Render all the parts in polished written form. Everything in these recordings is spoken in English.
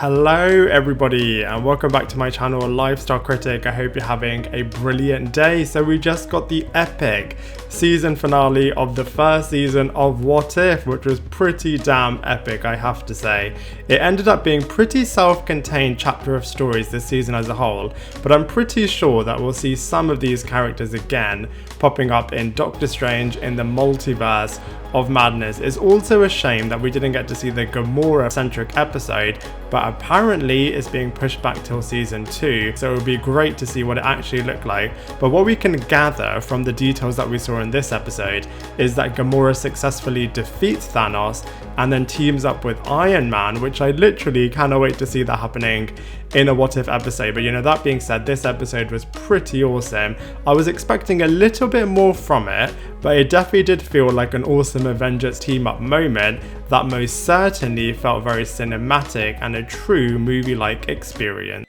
Hello everybody and welcome back to my channel Lifestyle Critic. I hope you're having a brilliant day. So we just got the epic season finale of the first season of What If, which was pretty damn epic, I have to say. It ended up being pretty self-contained chapter of stories this season as a whole, but I'm pretty sure that we'll see some of these characters again popping up in Doctor Strange in the multiverse of madness. It's also a shame that we didn't get to see the Gamora-centric episode, but apparently it's being pushed back till season 2, so it would be great to see what it actually looked like. But what we can gather from the details that we saw in this episode is that Gamora successfully defeats Thanos and then teams up with Iron Man, which I literally cannot wait to see that happening in a What If episode. But that being said, this episode was pretty awesome. I was expecting a little bit more from it, but it definitely did feel like an awesome Avengers team up moment that most certainly felt very cinematic and a true movie-like experience.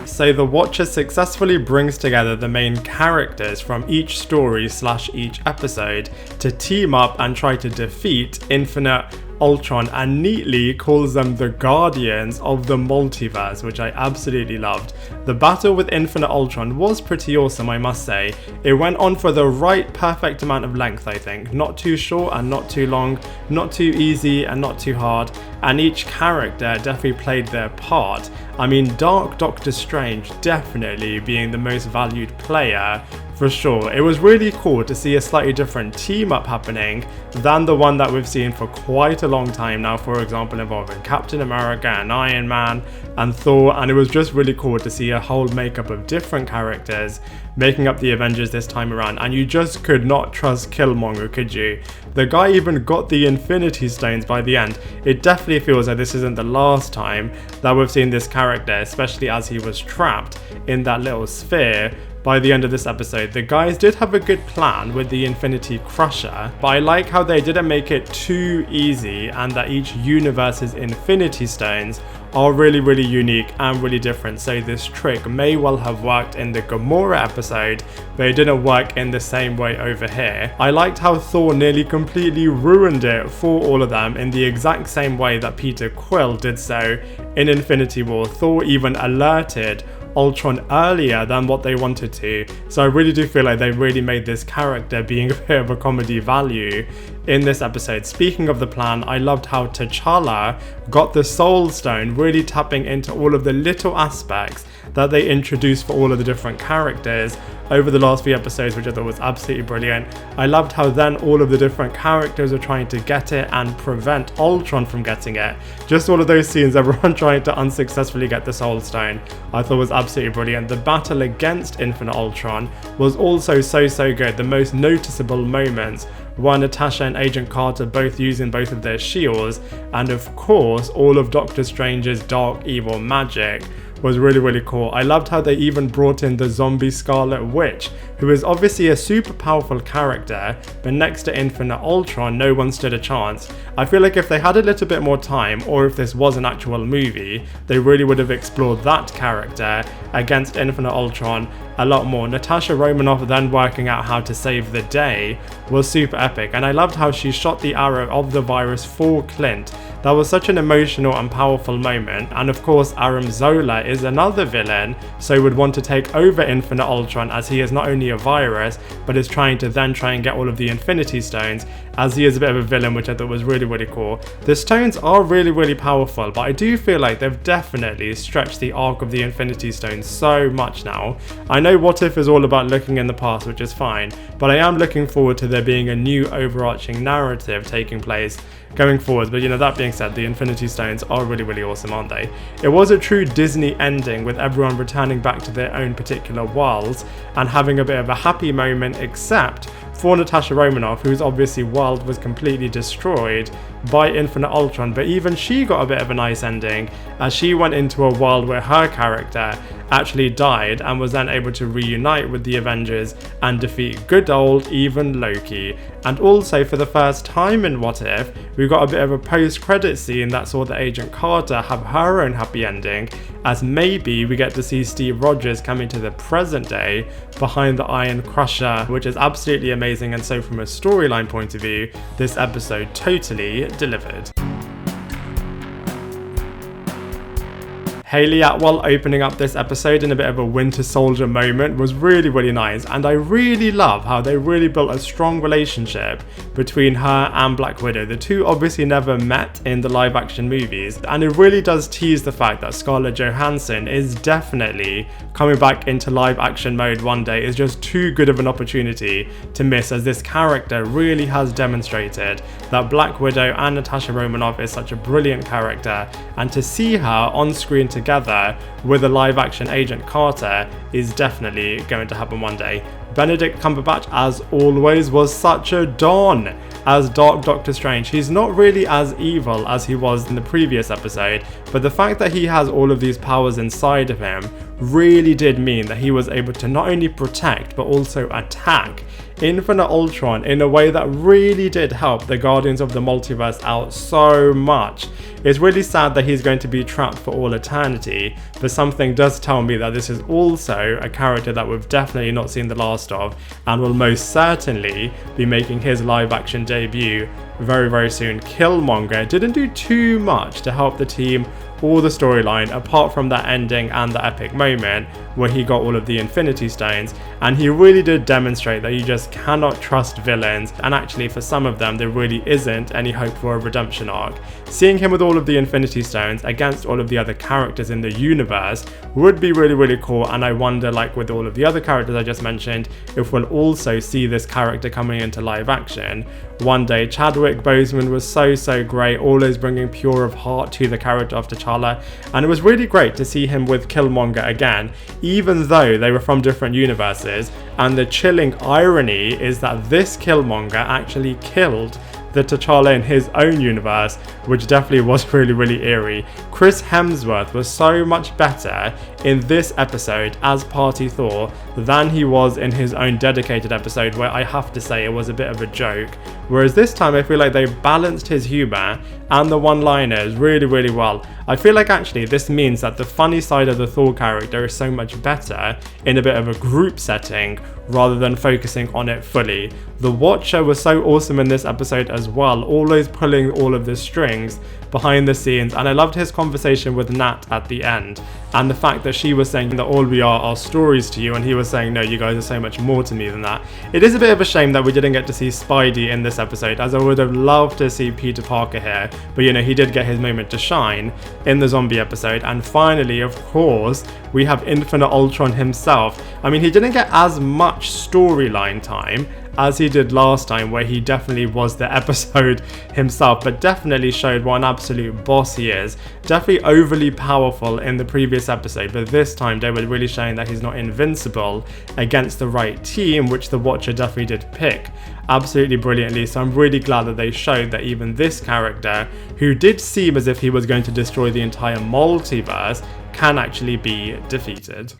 So the Watcher successfully brings together the main characters from each story / each episode to team up and try to defeat Infinite Ultron, and neatly calls them the Guardians of the Multiverse, which I absolutely loved. The battle with Infinite Ultron was pretty awesome, I must say. It went on for the right perfect amount of length, I think. Not too short and not too long, not too easy and not too hard, and each character definitely played their part. I mean, Dark Doctor Strange definitely being the most valued player for sure. It was really cool to see a slightly different team up happening than the one that we've seen for quite a long time now, for example involving Captain America and Iron Man and Thor, and it was just really cool to see a whole makeup of different characters making up the Avengers this time around. And you just could not trust Killmonger, could you? The guy even got the Infinity Stones by the end. It definitely feels like this isn't the last time that we've seen this character, especially as he was trapped in that little sphere by the end of this episode. The guys did have a good plan with the Infinity Crusher, but I like how they didn't make it too easy and that each universe's Infinity Stones are really unique and really different. So this trick may well have worked in the Gamora episode, but it didn't work in the same way over here. I liked how Thor nearly completely ruined it for all of them in the exact same way that Peter Quill did so in Infinity War. Thor even alerted Ultron earlier than what they wanted to, so I really do feel like they really made this character being a bit of a comedy value in this episode. Speaking of the plan, I loved how T'Challa got the Soul Stone, really tapping into all of the little aspects that they introduced for all of the different characters over the last few episodes, which I thought was absolutely brilliant. I loved how then all of the different characters are trying to get it and prevent Ultron from getting it. Just all of those scenes, everyone trying to unsuccessfully get the Soul Stone, I thought was absolutely brilliant. The battle against Infinite Ultron was also so good. The most noticeable moments were Natasha and Agent Carter both using both of their shields, and of course all of Doctor Strange's dark evil magic was really cool. I loved how they even brought in the zombie Scarlet Witch, who is obviously a super powerful character, but next to Infinite Ultron no one stood a chance. I feel like if they had a little bit more time, or if this was an actual movie, they really would have explored that character against Infinite Ultron a lot more. Natasha Romanoff then working out how to save the day was super epic, and I loved how she shot the arrow of the virus for Clint. That was such an emotional and powerful moment. And of course Aram Zola is another villain, so would want to take over Infinite Ultron, as he is not only a virus but is trying to then try and get all of the Infinity Stones, as he is a bit of a villain, which I thought was really cool. The stones are really powerful, but I do feel like they've definitely stretched the arc of the Infinity Stones so much now. I know What If is all about looking in the past, which is fine, but I am looking forward to there being a new overarching narrative taking place going forward. But that being said, the Infinity Stones are really awesome, aren't they? It was a true Disney ending, with everyone returning back to their own particular worlds and having a bit of a happy moment, except for Natasha Romanoff, whose obviously world was completely destroyed by Infinite Ultron, but even she got a bit of a nice ending, as she went into a world where her character actually died and was then able to reunite with the Avengers and defeat good old even Loki. And also, for the first time in What If, we got a bit of a post-credit scene that saw the Agent Carter have her own happy ending, as maybe we get to see Steve Rogers coming to the present day behind the Iron Crusher, which is absolutely amazing. And so from a storyline point of view, this episode totally delivered. Hayley Atwell opening up this episode in a bit of a Winter Soldier moment was really, really nice, and I really love how they really built a strong relationship between her and Black Widow. The two obviously never met in the live action movies, and it really does tease the fact that Scarlett Johansson is definitely coming back into live action mode one day is just too good of an opportunity to miss, as this character really has demonstrated that Black Widow and Natasha Romanoff is such a brilliant character, and to see her on screen together with a live action Agent Carter is definitely going to happen one day. Benedict Cumberbatch, as always, was such a don as Dark Doctor Strange. He's not really as evil as he was in the previous episode, but the fact that he has all of these powers inside of him really did mean that he was able to not only protect but also attack Infinite Ultron in a way that really did help the Guardians of the Multiverse out so much. It's really sad that he's going to be trapped for all eternity, but something does tell me that this is also a character that we've definitely not seen the last of, and will most certainly be making his live action debut very, very soon. Killmonger didn't do too much to help the team or the storyline, apart from that ending and the epic moment where he got all of the Infinity Stones, and he really did demonstrate that you just cannot trust villains, and actually for some of them there really isn't any hope for a redemption arc. Seeing him with all of the Infinity Stones against all of the other characters in the universe would be really, really cool, and I wonder, like with all of the other characters I just mentioned, if we'll also see this character coming into live action one day. Chadwick Boseman was so great, always bringing pure of heart to the character of T'Challa, and it was really great to see him with Killmonger again, even though they were from different universes. And the chilling irony is that this Killmonger actually killed the T'Challa in his own universe, which definitely was really, really eerie. Chris Hemsworth was so much better in this episode as Party Thor than he was in his own dedicated episode, where I have to say it was a bit of a joke. Whereas this time I feel like they balanced his humour and the one-liners really, really well. I feel like actually this means that the funny side of the Thor character is so much better in a bit of a group setting rather than focusing on it fully. The Watcher was so awesome in this episode as well, always pulling all of the strings behind the scenes, and I loved his conversation with Nat at the end, and the fact that she was saying that all we are stories to you, and he was saying no, you guys are so much more to me than that. It is a bit of a shame that we didn't get to see Spidey in this episode, as I would have loved to see Peter Parker here, but you know, he did get his moment to shine in the zombie episode. And finally, of course, we have Infinite Ultron himself. I mean, he didn't get as much storyline time as he did last time, where he definitely was the episode himself, but definitely showed what an absolute boss he is. Definitely overly powerful in the previous episode, but this time they were really showing that he's not invincible against the right team, which the Watcher definitely did pick absolutely brilliantly. So I'm really glad that they showed that even this character, who did seem as if he was going to destroy the entire multiverse, can actually be defeated.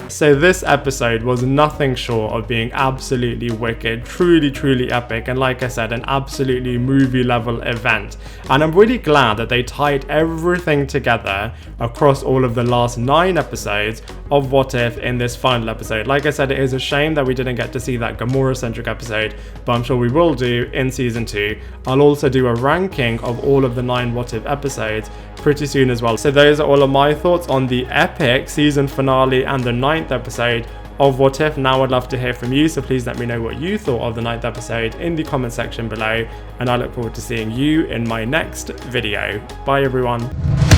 So this episode was nothing short of being absolutely wicked, truly epic, and like I said, an absolutely movie level event. And I'm really glad that they tied everything together across all of the last 9 episodes of What If in this final episode. Like I said, it is a shame that we didn't get to see that Gamora-centric episode, but I'm sure we will do in season 2. I'll also do a ranking of all of the 9 What If episodes pretty soon as well. So those are all of my thoughts on the epic season finale and the 9th episode of What If. Now I'd love to hear from you, so please let me know what you thought of the 9th episode in the comment section below, and I look forward to seeing you in my next video. Bye everyone.